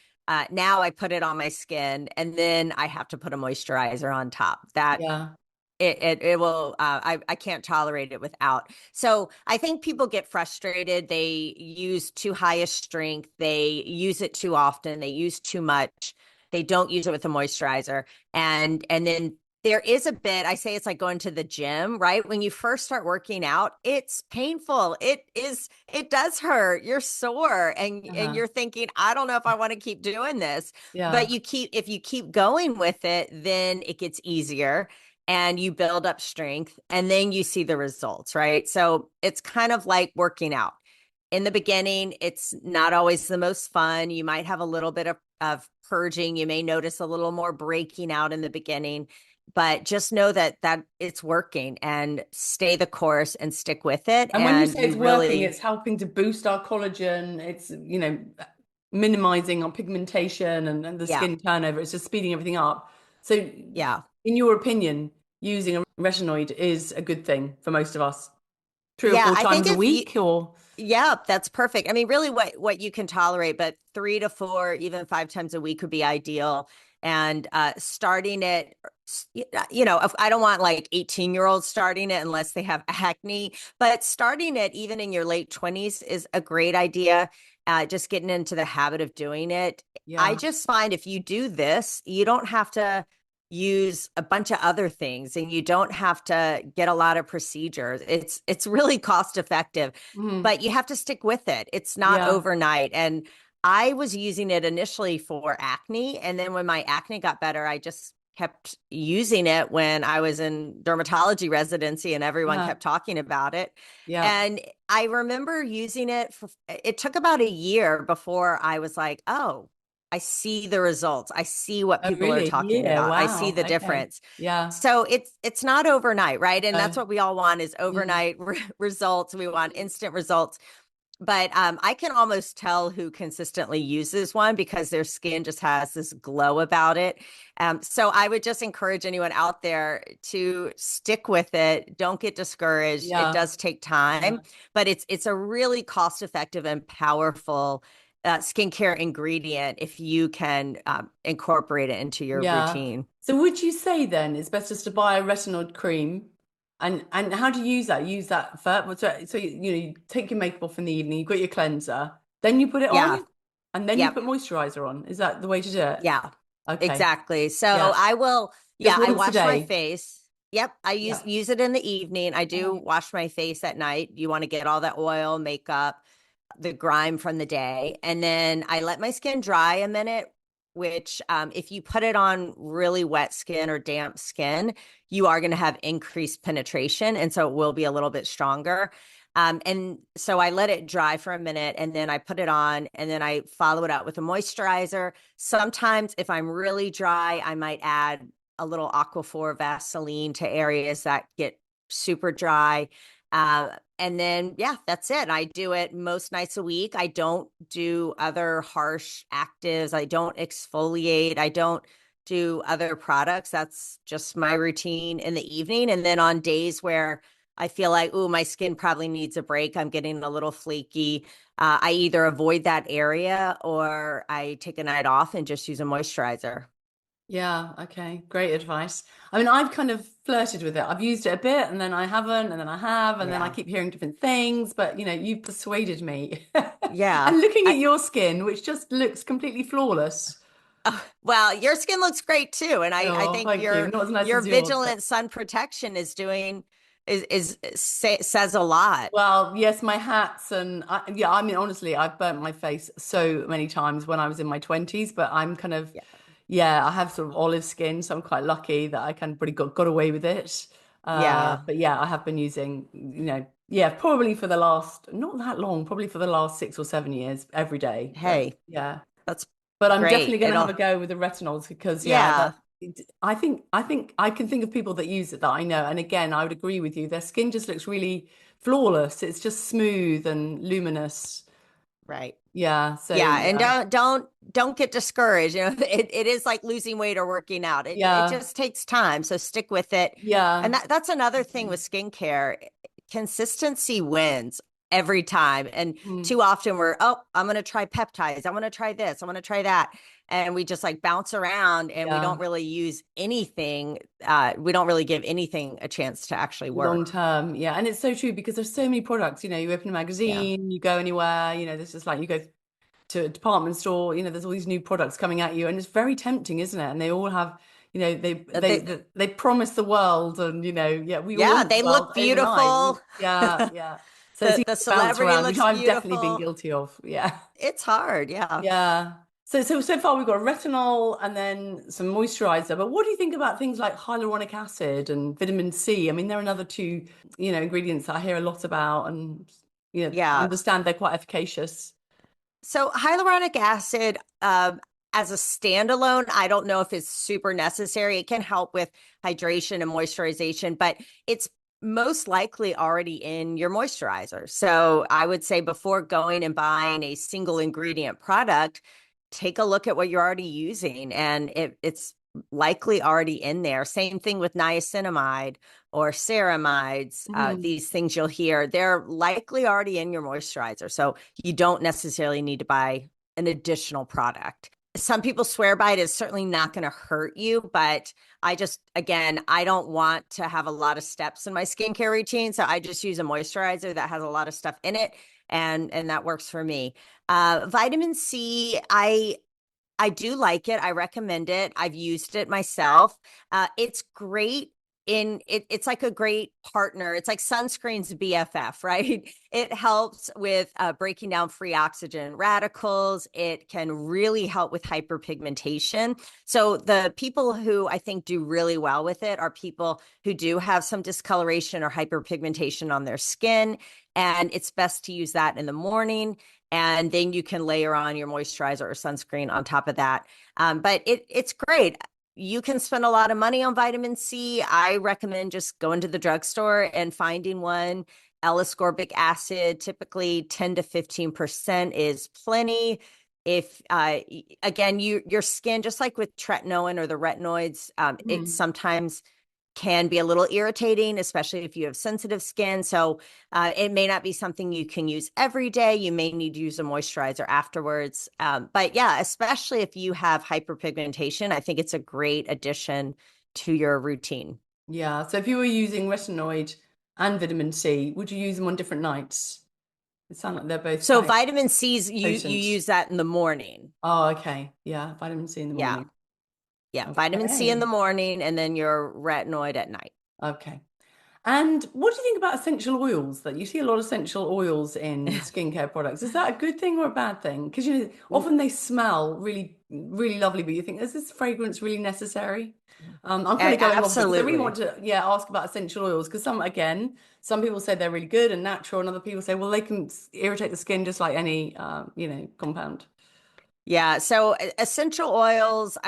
Now I put it on my skin and then I have to put a moisturizer on top. That Yeah. it will I can't tolerate it without. So I think people get frustrated. They use too high a strength. They use it too often. They use too much. They don't use it with a moisturizer. And then there is a bit, I say it's like going to the gym, right? When you first start working out, it's painful. It does hurt. You're sore and Uh-huh. you're thinking, I don't know if I want to keep doing this. Yeah. But if you keep going with it, then it gets easier and you build up strength and then you see the results, right? So it's kind of like working out. In the beginning, it's not always the most fun. You might have a little bit of purging. You may notice a little more breaking out in the beginning, but just know that it's working and stay the course and stick with it. And when you And say you it's working, really, it's helping to boost our collagen. It's, minimizing our pigmentation and the yeah, skin turnover. It's just speeding everything up. So, yeah. in your opinion, using a retinoid is a good thing for most of us. Three or Yeah, four I think times a if you, week, or yeah, that's perfect. I mean, really what you can tolerate, but 3 to 4, even 5 times a week would be ideal. And starting it, if I don't want like 18-year-olds starting it unless they have acne, but starting it even in your late 20s is a great idea. Just getting into the habit of doing it. I yeah. just find if you do this, you don't have to use a bunch of other things and you don't have to get a lot of procedures. It's really cost effective, Mhm. but you have to stick with it. It's not Yeah. overnight. And I was using it initially for acne, and then when my acne got better, I just kept using it when I was in dermatology residency and everyone Uh-huh. kept talking about it. Yeah. And I remember using it it took about a year before I was like, oh, I see the results. I see what Oh, people are really? talking Yeah. about. I see Wow. the Okay. difference. Yeah. So it's not overnight, right? And that's Uh, what we all want is mm, overnight results. We want instant results. but I can almost tell who consistently uses one because their skin just has this glow about it. So I would just encourage anyone out there to stick with it. Don't get discouraged. It Yeah. does take time, but it's a really cost-effective and powerful skincare ingredient if you can incorporate it into your Yeah. routine. So would you say then it's best just to buy a retinol cream? And how do you use that? Use that first. So you take your makeup off in the evening, you've got your cleanser, then you put it Yeah. on, and then you Yep. put moisturizer on. Is that the way to do it? Yeah. Okay. Exactly. So Yeah. I will, Just yeah, I once a wash my day. face. Yep, I Yeah. use it in the evening. I do Okay. wash my face at night. You want to get all that oil, makeup, the grime from the day, and then I let my skin dry a minute, which if you put it on really wet skin or damp skin, you are going to have increased penetration, and so it will be a little bit stronger. And so I let it dry for a minute and then I put it on and then I follow it up with a moisturizer. Sometimes if I'm really dry, I might add a little Aquaphor Vaseline to areas that get super dry. And then, yeah, that's it. I do it most nights a week. I don't do other harsh actives. I don't exfoliate. I don't do other products. That's just my routine in the evening. And then on days where I feel like, oh, my skin probably needs a break, I'm getting a little flaky, I either avoid that area or I take a night off and just use a moisturizer. Yeah, okay. Great advice. I mean, I've kind of flirted with it. I've used it a bit and then I haven't, and then I have, and then I Yeah. keep hearing different things, but you've persuaded me. Yeah. And looking at your skin, which just looks completely flawless. Well, your skin looks great too. And I Oh, think thank you. Not as nice your as yours, but vigilant sun protection says a lot. well, yes, my hats and yeah, I mean, honestly, I've burnt my face so many times when I was in my 20s, but I'm kind of, Yeah. yeah, I have sort of olive skin, so I'm quite lucky that I kind of pretty got away with it. Yeah. But yeah, I have been using, yeah, probably for the last, not that long, probably for the last 6 or 7 years every day. But Hey, yeah, that's but I'm definitely great. going to have a go with the retinols because yeah, Yeah. I think I can think of people that use it that I know, and again, I would agree with you. Their skin just looks really flawless. It's just smooth and luminous. Right. Yeah. So Yeah, and yeah, don't get discouraged. It is like losing weight or working out. It yeah, just takes time. So stick with it. And yeah. that's another thing Okay. with skincare. Consistency wins every time. And Mm, too often I'm gonna try peptides. I want to try this. I want to try that. And we just like bounce around and we don't yeah. really use anything. We don't really give anything a chance to actually Long work. term, yeah, and it's so true because there's so many products. You open a Yeah. magazine, you go anywhere. This is like you go to a department store, there's all these new products coming at you, and it's very tempting, isn't it? And they all have, they promise the world, and yeah, we all Yeah, want the they world look overnight. beautiful. Yeah, yeah. So it's easy The to bounce celebrity around, which looks I've definitely been beautiful. guilty of. Yeah, It's hard, yeah. yeah. So far we've got retinol and then some moisturizer. But what do you think about things like hyaluronic acid and vitamin C? I mean, they're another two, ingredients that I hear a lot about, and Yeah. understand they're quite efficacious. So hyaluronic acid, as a standalone, I don't know if it's super necessary. It can help with hydration and moisturization, but it's most likely already in your moisturizer. So I would say before going and buying a single ingredient product, take a look at what you're already using, and it's likely already in there. Same thing with niacinamide or ceramides. Mhm. These things you'll hear, they're likely already in your moisturizer. So you don't necessarily need to buy an additional product. Some people swear by it. It's certainly not going to hurt you, but again, I don't want to have a lot of steps in my skincare routine. So I just use a moisturizer that has a lot of stuff in it. And that works for me. Vitamin C, I do like it. I recommend it. I've used it myself. It's great it's like a great partner. It's like sunscreen's BFF, right? It helps with breaking down free oxygen radicals. It can really help with hyperpigmentation. So the people who I think do really well with it are people who do have some discoloration or hyperpigmentation on their skin. And it's best to use that in the morning, and then you can layer on your moisturizer or sunscreen on top of that. But it's great. You can spend a lot of money on vitamin C. I recommend just going to the drugstore and finding one L-ascorbic acid, typically 10 to 15% is plenty. If again, your skin, just like with tretinoin or the retinoids, it sometimes can be a little irritating, especially if you have sensitive skin. So it may not be something you can use every day. You may need to use a moisturizer afterwards. But yeah, especially if you have hyperpigmentation, I think it's a great addition to your routine. Yeah. So if you were using retinoid and vitamin C, would you use them on different nights? It sounds like they're both So quite vitamin C's, you potent. use that in the morning. Oh, okay. Yeah. Vitamin C in the Yeah. morning. Yeah. Vitamin C in the Okay. morning and then your retinoid at night. Okay. And what do you think about essential oils? That you see a lot of essential oils in skincare products. Is that a good thing or a bad thing? Because often they smell really, really lovely, but you think, is this fragrance really necessary? I'm kind of going on because I really want Absolutely. to, ask about essential oils because some people say they're really good and natural, and other people say, well, they can irritate the skin just like any, compound. Yeah. So essential oils,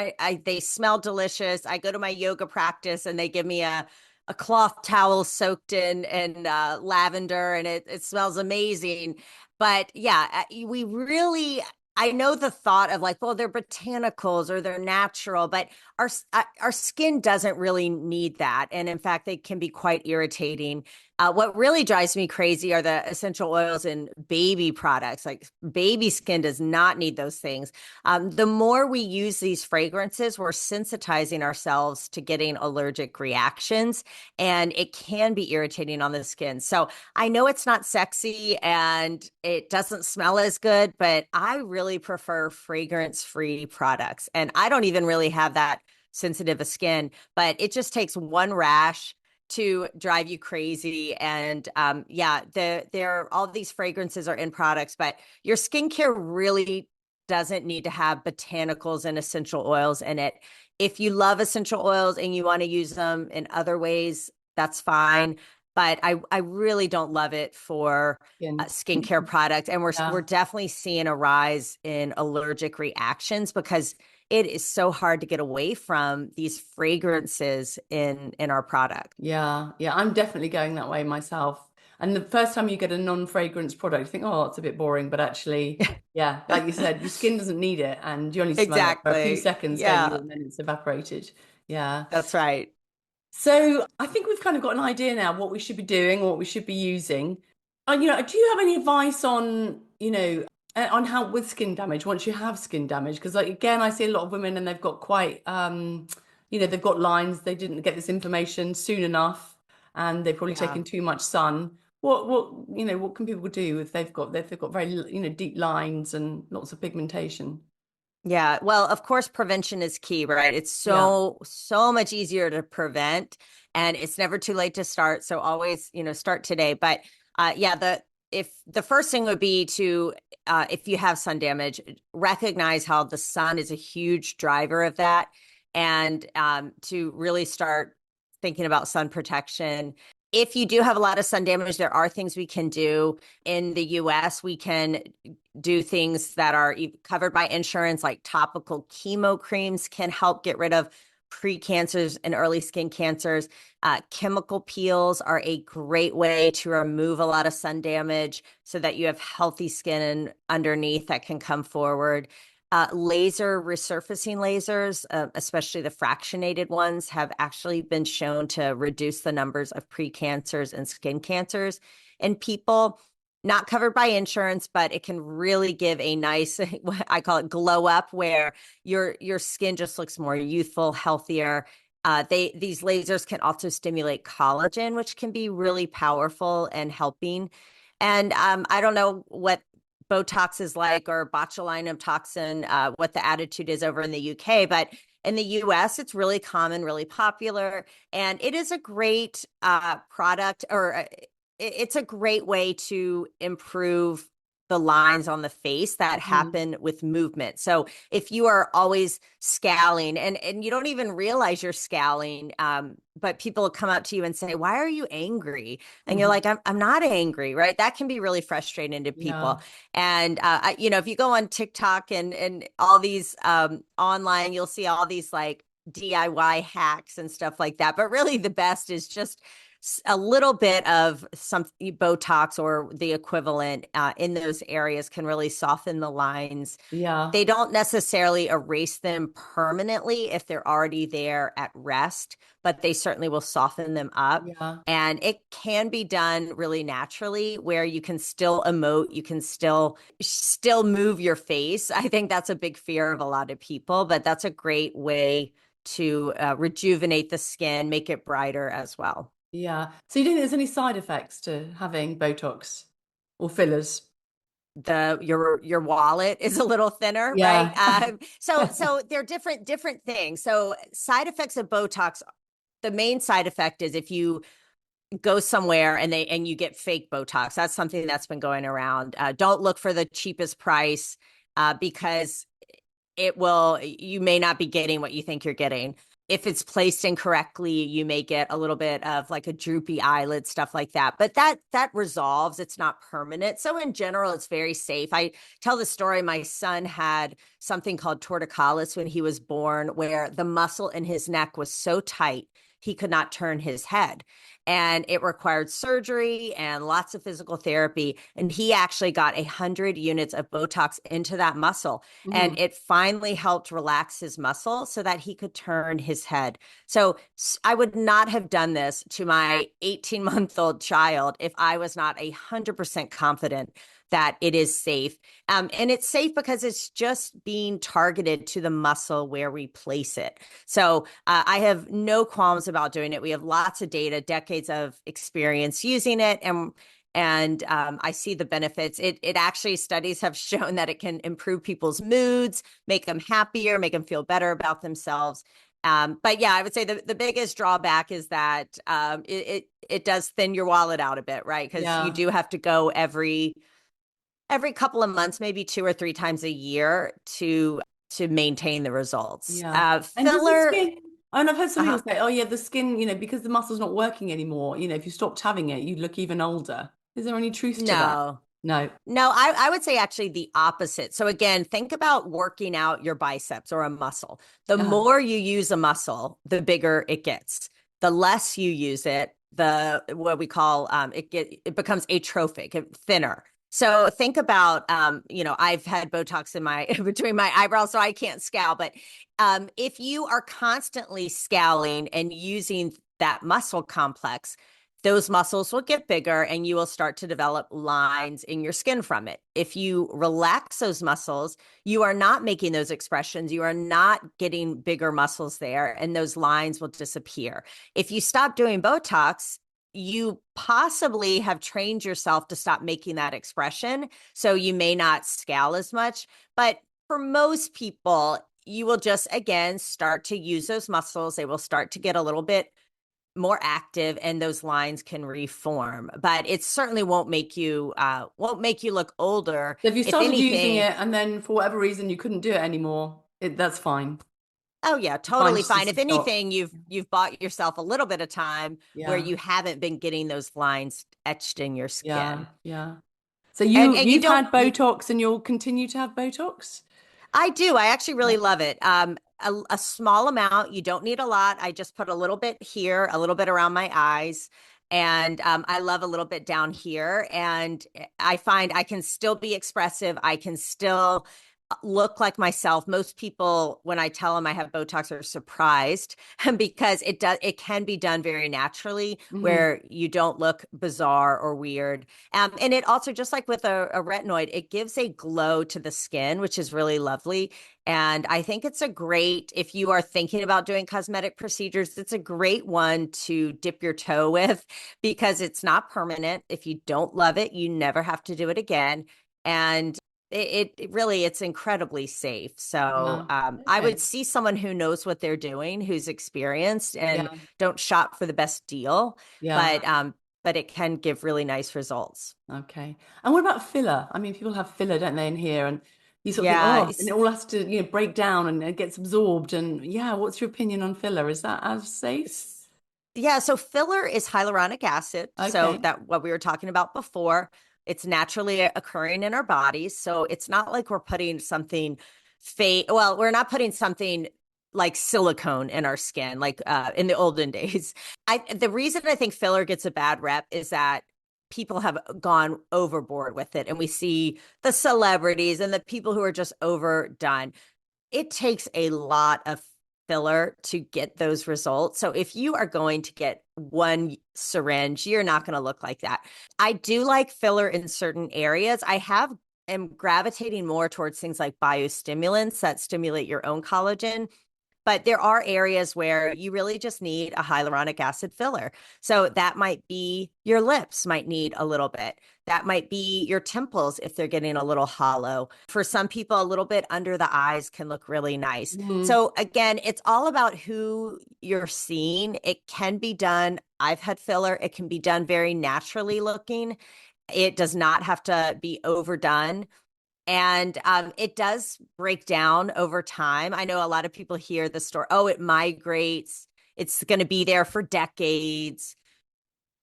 they smell delicious. I go to my yoga practice and they give me a cloth towel soaked in lavender, and it smells amazing. But yeah, we really, I know the thought of like, well, they're botanicals or they're natural, but our skin doesn't really need that. And in fact, they can be quite irritating. What really drives me crazy are the essential oils in baby products. Like baby skin does not need those things. The more we use these fragrances, we're sensitizing ourselves to getting allergic reactions, and it can be irritating on the skin. So I know it's not sexy and it doesn't smell as good, but I really prefer fragrance-free products. And I don't even really have that sensitive a skin, but it just takes one rash to drive you crazy. And yeah, there all these fragrances are in products, but your skincare really doesn't need to have botanicals and essential oils in it. If you love essential oils and you want to use them in other ways, that's fine. But I really don't love it for Skin. skincare products. And we're Yeah. definitely seeing a rise in allergic reactions because it is so hard to get away from these fragrances in our product. Yeah, yeah, I'm definitely going that way myself. And the first time you get a non-fragrance product, you think, oh, it's a bit boring. But actually, yeah, like you said, your skin doesn't need it, and you only smell it for a few Exactly. seconds, don't you? Yeah, And then it's evaporated. Yeah. that's right. So I think we've kind of got an idea now what we should be doing or what we should be using. Do you have any advice on, on how with skin damage once you have skin damage? Because like again, I see a lot of women and they've got quite, they've got lines. They didn't get this information soon enough, and they've probably Yeah. taken too much sun. What can people do if they've got very, deep lines and lots of pigmentation? Yeah. Well, of course, prevention is key, right? It's Yeah. so much easier to prevent, and it's never too late to start. So always, start today. But yeah, if the first thing would be to if you have sun damage, recognize how the sun is a huge driver of that, and to really start thinking about sun protection. If you do have a lot of sun damage, there are things we can do in the US. We can do things that are covered by insurance, like topical chemo creams can help get rid of precancers and early skin cancers. Chemical peels are a great way to remove a lot of sun damage so that you have healthy skin underneath that can come forward. Laser resurfacing lasers, especially the fractionated ones, have actually been shown to reduce the numbers of precancers and skin cancers in people not covered by insurance, but it can really give a nice, I call it glow up, where your skin just looks more youthful, healthier. These lasers can also stimulate collagen, which can be really powerful and helping. And I don't know what Botox is like or botulinum toxin, what the attitude is over in the UK, but in the US, it's really common, really popular, and it is a great product, or it's a great way to improve the lines on the face that Mhm. happen with movement. So if you are always scowling and you don't even realize you're scowling, but people will come up to you and say, "Why are you angry?" And you're Mhm. like, "I'm not angry," right? That can be really frustrating to Yeah. people. And if you go on TikTok and all these online, you'll see all these like DIY hacks and stuff like that. But really, the best is just a little bit of some Botox or the equivalent in those areas can really soften the lines. Yeah. They don't necessarily erase them permanently if they're already there at rest, but they certainly will soften them up. Yeah. And it can be done really naturally where you can still emote, you can still move your face. I think that's a big fear of a lot of people, but that's a great way to rejuvenate the skin, make it brighter as well. Yeah. So you don't think there's any side effects to having Botox or fillers? Your wallet is a little thinner, right? Yeah. So they're different things. So side effects of Botox, the main side effect is if you go somewhere and you get fake Botox. That's something that's been going around. Don't look for the cheapest price because you may not be getting what you think you're getting. If it's placed incorrectly, you may get a little bit of like a droopy eyelid, stuff like that. But that resolves. It's not permanent. So in general, it's very safe. I tell the story. My son had something called torticollis when he was born, where the muscle in his neck was so tight he could not turn his head. And it required surgery and lots of physical therapy. And he actually got 100 units of Botox into that muscle. And it finally helped relax his muscle so that he could turn his head. So I would not have done this to my 18-month-old child if I was not 100% confident that it is safe. And it's safe because it's just being targeted to the muscle where we place it. So I have no qualms about doing it. We have lots of data, decades of experience using it. And I see the benefits. It actually, studies have shown that it can improve people's moods, make them happier, make them feel better about themselves. But yeah, I would say the biggest drawback is that it does thin your wallet out a bit, right? Because you do have to go every couple of months, maybe 2 or 3 times a year to maintain the results. Yeah. And does the Filler. skin, and I've heard some people say, oh yeah, the skin, because the muscle's not working anymore, if you stopped having it, you'd look even older. Is there any truth to that? No. No. No, I would say actually the opposite. So again, think about working out your biceps or a muscle. The more you use a muscle, the bigger it gets. The less you use it, what we call it becomes atrophic, thinner. So think about I've had Botox in my between my eyebrows, so I can't scowl. But if you are constantly scowling and using that muscle complex, those muscles will get bigger and you will start to develop lines in your skin from it. If you relax those muscles, you are not making those expressions. You are not getting bigger muscles there, and those lines will disappear. If you stop doing Botox, you possibly have trained yourself to stop making that expression. So you may not scowl as much. But for most people, you will just, again, start to use those muscles. They will start to get a little bit more active and those lines can reform, but it certainly won't make you look older. So if you started anything, using it and then for whatever reason you couldn't do it anymore, that's fine. Oh yeah, totally fine. If stop. anything, you've bought yourself a little bit of time where you haven't been getting those lines etched in your skin. Yeah. So And you've had Botox and you'll continue to have Botox? I do. I actually really love it. A small amount. You don't need a lot. I just put a little bit here, a little bit around my eyes. And I love a little bit down here. And I find I can still be expressive. I can still look like myself. Most people, when I tell them I have Botox, are surprised because it can be done very naturally where you don't look bizarre or weird. And it also, just like with a retinoid, it gives a glow to the skin, which is really lovely. And I think it's if you are thinking about doing cosmetic procedures, it's a great one to dip your toe with because it's not permanent. If you don't love it, you never have to do it again. And it's incredibly safe. So I would see someone who knows what they're doing, who's experienced, and don't shop for the best deal. But it can give really nice results. Okay. And what about filler? I mean, people have filler, don't they, in here? And you sort of think, oh, and it all has to, break down and it gets absorbed. And what's your opinion on filler? Is that as safe? Yeah, so filler is hyaluronic acid. Okay. So that what we were talking about before. It's naturally occurring in our bodies. So it's not like we're putting something fake. Well, we're not putting something like silicone in our skin, like in the olden days. The reason I think filler gets a bad rep is that people have gone overboard with it, and we see the celebrities and the people who are just overdone. It takes a lot of filler to get those results. So if you are going to get one syringe, you're not going to look like that. I do like filler in certain areas. Am gravitating more towards things like biostimulants that stimulate your own collagen. But there are areas where you really just need a hyaluronic acid filler. So that might be your lips might need a little bit. That might be your temples if they're getting a little hollow. For some people, a little bit under the eyes can look really nice. So again, it's all about who you're seeing. It can be done. I've had filler. It can be done very naturally looking. It does not have to be overdone. And it does break down over time. I know a lot of people hear the story, oh, it migrates. It's going to be there for decades.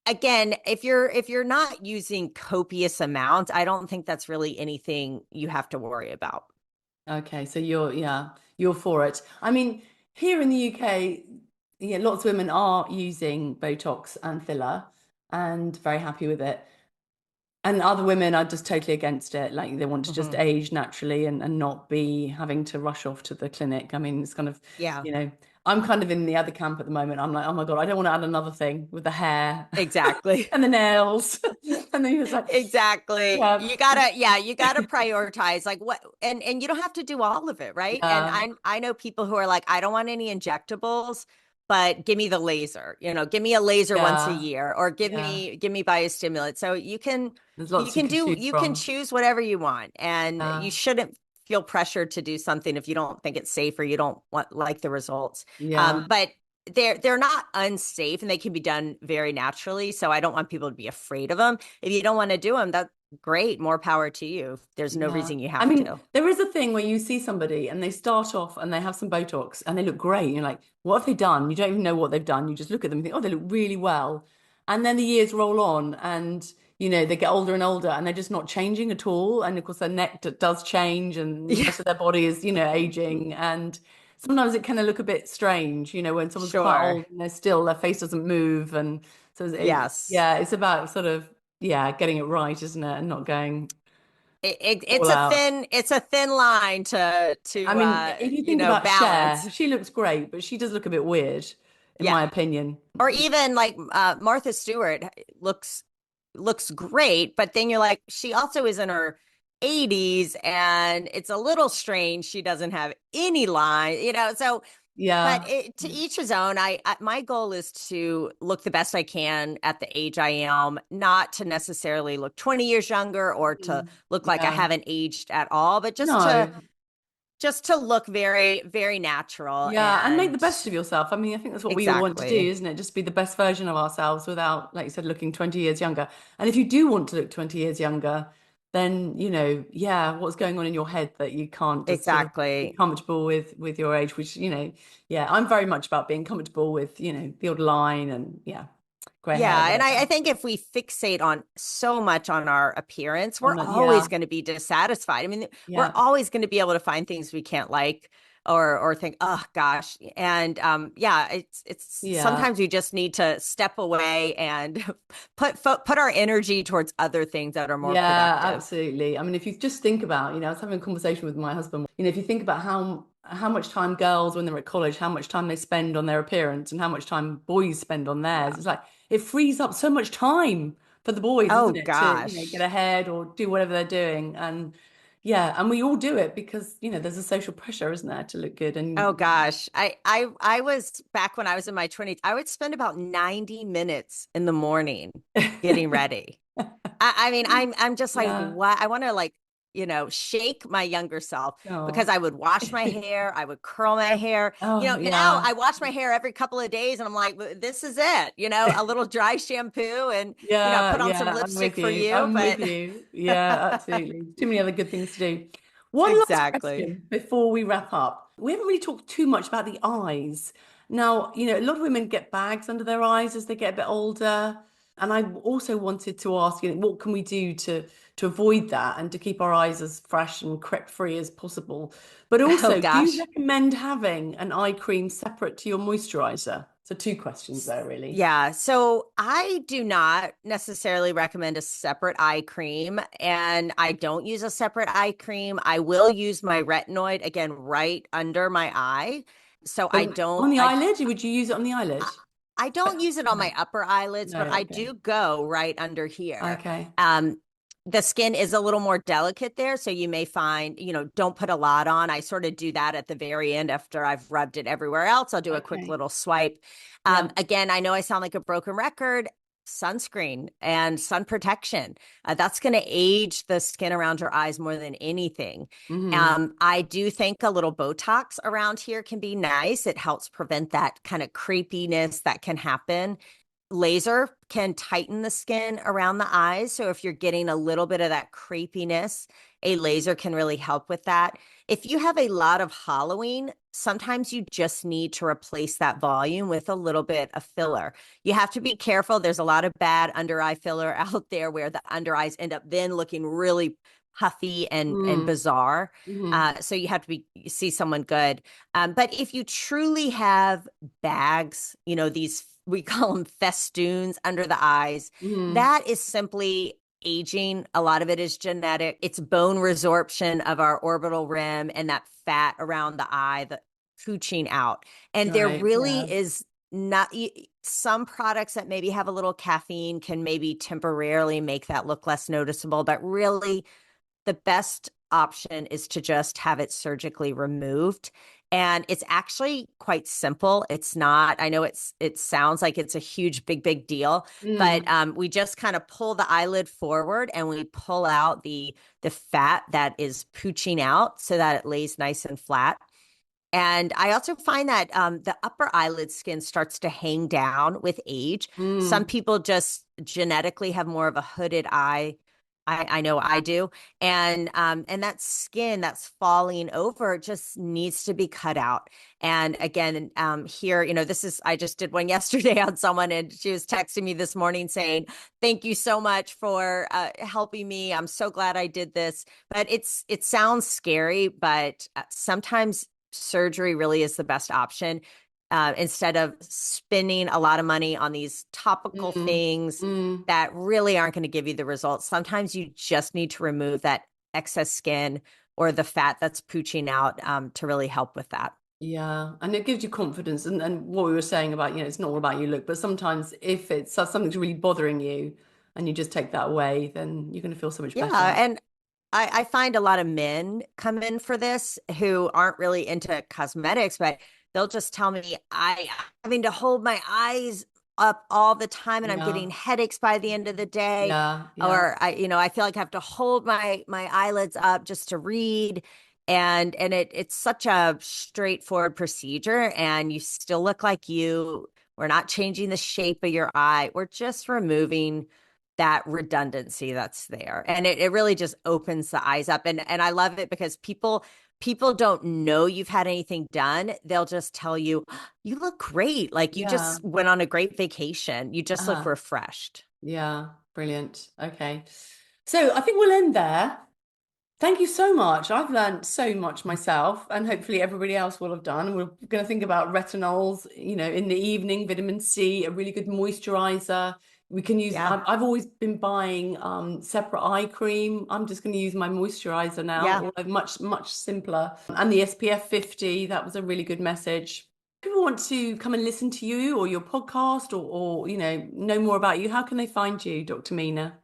Again, if you're not using copious amounts, I don't think that's really anything you have to worry about. Okay, so you're for it. I mean, here in the UK, yeah, lots of women are using Botox and filler and very happy with it. And other women are just totally against it. Like they want to just age naturally and not be having to rush off to the clinic. I mean, it's kind of, Yeah. I'm kind of in the other camp at the moment. I'm like, oh my God, I don't want to add another thing with the hair. Exactly. And the nails. And then he was like, exactly. yeah, You gotta prioritize like what, and you don't have to do all of it, right? yeah, And I know people who are like, I don't want any injectables, but give me the laser, give me a laser once a yeah, year, or give yeah. me biostimulant. So There's lots you can choose you can from. choose whatever you want, and Yeah, you shouldn't feel pressured to do something if you don't think it's safe or you don't want like the results. yeah. But they're not unsafe, and they can be done very naturally. So I don't want people to be afraid of them. If you don't want to do them, that's great. More power to you. There's no Yeah. reason you I have mean, to. there is a thing where you see somebody and they start off and they have some Botox and they look great. You're like, what have they done? You don't even know what they've done. You just look at them and think, oh, they look really well. And then the years roll on and, they get older and older and they're just not changing at all. And of course, their neck does change and the Yeah, rest of their body is, aging. And sometimes it can look a bit strange, when someone's quite sure. old and they're still, their face doesn't move. And so, Yes. yeah, it's about sort of, yeah, getting it right, isn't it? And not going It's all a out. thin line to I mean, if you think about Cher, balance. she looks great, but she does look a bit weird, in Yeah. my opinion. Or even like Martha Stewart looks great, but then you're like, she also is in her 80s, and it's a little strange. She doesn't have any line, so. But Yeah. to each his own. My goal is to look the best I can at the age I am, not to necessarily look 20 years younger or to Mm. look like I Yeah. haven't aged at all, but No. just to look very, very natural. Yeah, and make the And best of yourself. I mean, I think that's what we all want to do, exactly. isn't it? Just be the best version of ourselves without, like you said, looking 20 years younger. And if you do want to look 20 years younger, then, yeah, what's going on in your head that you can't just sort of be Exactly. comfortable with your age, which, yeah, I'm very much about being comfortable with, the odd line and yeah, grey hair, Yeah, and I whatever. think if we fixate on so much on our appearance, we're On that, always yeah, going to be dissatisfied. I mean, we're yeah, always going to be able to find things we can't like, or think, oh gosh. And yeah, it's yeah. sometimes we just need to step away and put our energy towards other things that are more Yeah, productive. absolutely. I mean, if you just think about, I was having a conversation with my husband, if you think about how much time girls when they're at college, how much time they spend on their appearance and how much time boys spend on theirs, Yeah. it's like it frees up so much time for the boys, Oh isn't it, to, get gosh. ahead or do whatever they're doing. And yeah, and we all do it because, there's a social pressure, isn't there, to look good Oh and gosh. I was back when I was in my 20s, I would spend about 90 minutes in the morning getting ready. I mean, I'm just like, yeah. what? I want to like, shake my younger self, because Oh. I would wash my hair, I would curl my hair. Oh, Now yeah. I wash my hair every couple of days, and I'm like, this is it. A little dry shampoo, and Yeah, put on some yeah, I'm lipstick with for you. you. I'm with But you. Yeah, absolutely. Too many other good things to do. One last exactly. question before we wrap up. We haven't really talked too much about the eyes. Now, a lot of women get bags under their eyes as they get a bit older. And I also wanted to ask, what can we do to avoid that and to keep our eyes as fresh and crepe-free as possible? But Oh also, do you gosh. recommend having an eye cream separate to your moisturizer? So two questions there, really. Yeah, so I do not necessarily recommend a separate eye cream, and I don't use a separate eye cream. I will use my retinoid again right under my eye. So I On don't the I eyelid, would you use it on the eyelid? I I don't use it on No, my upper eyelids, no, but I okay. do go right under here. Okay. Um, the skin is a little more delicate there, so you may find, don't put a lot on. I sort of do that at the very end after I've rubbed it everywhere else. I'll do a quick Okay. little swipe. Yeah. Again, I know I sound like a broken record. Sunscreen and sun protection. That's going to age the skin around your eyes more than anything. Hmm. I do think a little Botox around here can be nice. It helps prevent that kind of creepiness that can happen. Laser can tighten the skin around the eyes. So if you're getting a little bit of that creepiness, a laser can really help with that. If you have a lot of hollowing, sometimes you just need to replace that volume with a little bit of filler. You have to be careful. There's a lot of bad under eye filler out there where the under eyes end up then looking really puffy and Mm. bizarre. Hmm. So you have to see someone good. But if you truly have bags, these we call them festoons under the eyes, Hmm. that is simply aging. A lot of it is genetic. It's bone resorption of our orbital rim and that fat around the eye, the pooching out. And there Right. really Yeah. is not some products that maybe have a little caffeine can maybe temporarily make that look less noticeable, but really the best option is to just have it surgically removed. And it's actually quite simple. It's not, I know it sounds like it's a huge, big deal, but Mm. we just kind of pull the eyelid forward and we pull out the fat that is pooching out so that it lays nice and flat. And I also find that the upper eyelid skin starts to hang down with age. Some Mm. people just genetically have more of a hooded eye. I know I do, and that skin that's falling over just needs to be cut out. And again, here, this is I just did one yesterday on someone, and she was texting me this morning saying, "Thank you so much for helping me. I'm so glad I did this." But it sounds scary, but sometimes surgery really is the best option. Instead of spending a lot of money on these topical Mm. things Mm. that really aren't going to give you the results. Sometimes you just need to remove that excess skin or the fat that's pooching out to really help with that. Yeah, and it gives you confidence. And what we were saying about, it's not all about you look, but sometimes if it's something's really bothering you and you just take that away, then you're going to feel so much Yeah. better. And I find a lot of men come in for this who aren't really into cosmetics, but they'll just tell me I'm having to hold my eyes up all the time and I'm Yeah, getting headaches by the end of the day. yeah, yeah. Or I feel like I have to hold my eyelids up just to read. And it's such a straightforward procedure and you still look like you. We're not changing the shape of your eye. We're just removing that redundancy that's there. And it really just opens the eyes up. And I love it because people don't know you've had anything done. They'll just tell you, you look great. Like you Yeah. just went on a great vacation. You just look Uh-huh. refreshed. Yeah, brilliant. Okay. So I think we'll end there. Thank you so much. I've learned so much myself, and hopefully everybody else will have done. We're going to think about retinols, in the evening, vitamin C, a really good moisturizer. We can use, Yeah. I've always been buying separate eye cream. I'm just going to use my moisturizer now, Yeah. although much simpler. And the SPF 50, that was a really good message. If people want to come and listen to you or your podcast or know more about you, how can they find you, Dr. Mina?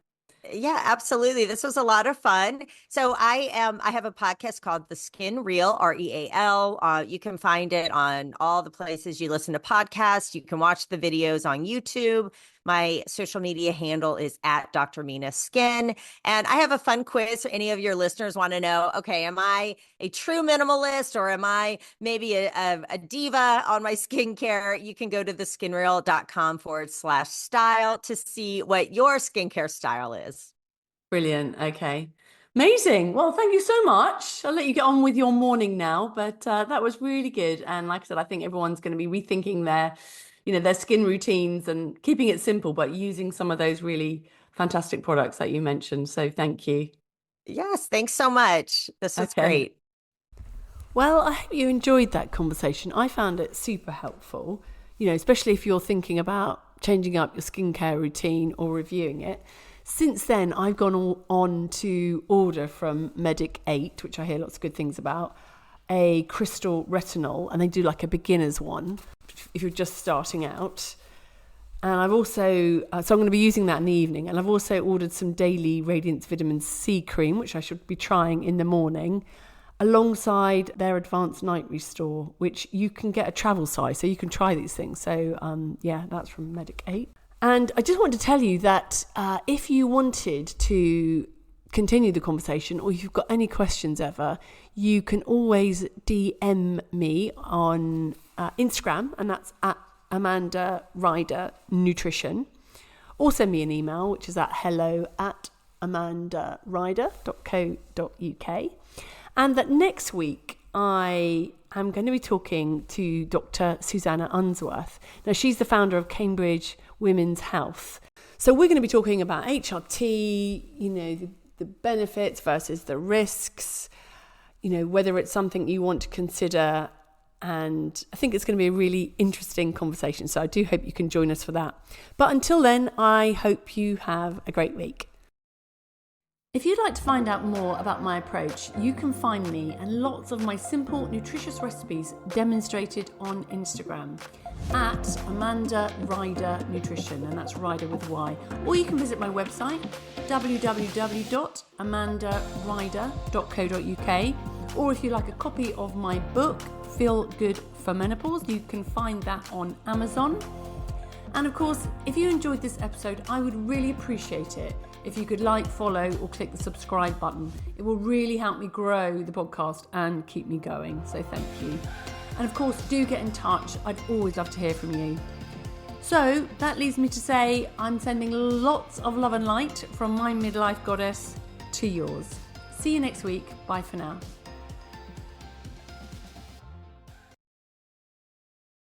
Yeah, absolutely. This was a lot of fun. So I have a podcast called The Skin Real, REAL. You can find it on all the places you listen to podcasts. You can watch the videos on YouTube. My social media handle is at Dr. Mina Skin. And I have a fun quiz for any of your listeners want to know, okay, am I a true minimalist or am I maybe a diva on my skincare? You can go to theskinreal.com/style to see what your skincare style is. Brilliant. Okay. Amazing. Well, thank you so much. I'll let you get on with your morning now, but that was really good. And like I said, I think everyone's going to be rethinking their skin routines and keeping it simple, but using some of those really fantastic products that you mentioned. So thank you. Yes, thanks so much. This was Okay. great. Well, I hope you enjoyed that conversation. I found it super helpful, especially if you're thinking about changing up your skincare routine or reviewing it. Since then, I've gone on to order from Medic 8, which I hear lots of good things about, a crystal retinol, and they do like a beginner's one if you're just starting out. And I've also, so I'm going to be using that in the evening. And I've also ordered some daily Radiance Vitamin C cream, which I should be trying in the morning, alongside their Advanced Night Restore, which you can get a travel size, so you can try these things. So that's from Medic 8. And I just want to tell you that if you wanted to continue the conversation, or if you've got any questions ever, you can always DM me on Instagram, and that's at Amanda Ryder Nutrition, or send me an email, which is at hello@amandaryder.co.uk. And that next week I am going to be talking to Dr. Susanna Unsworth. Now, she's the founder of Cambridge Women's Health. So we're going to be talking about HRT, the benefits versus the risks, whether it's something you want to consider. And I think it's going to be a really interesting conversation. So I do hope you can join us for that. But until then, I hope you have a great week. If you'd like to find out more about my approach, you can find me and lots of my simple, nutritious recipes demonstrated on Instagram at Amanda Ryder Nutrition, and that's Ryder with Y. Or you can visit my website, www.amandaryder.co.uk. Or if you like a copy of my book, Feel Good for Menopause, you can find that on Amazon. And of course, if you enjoyed this episode, I would really appreciate it if you could like, follow, or click the subscribe button. It will really help me grow the podcast and keep me going. So thank you. And of course, do get in touch. I'd always love to hear from you. So that leaves me to say I'm sending lots of love and light from my midlife goddess to yours. See you next week. Bye for now.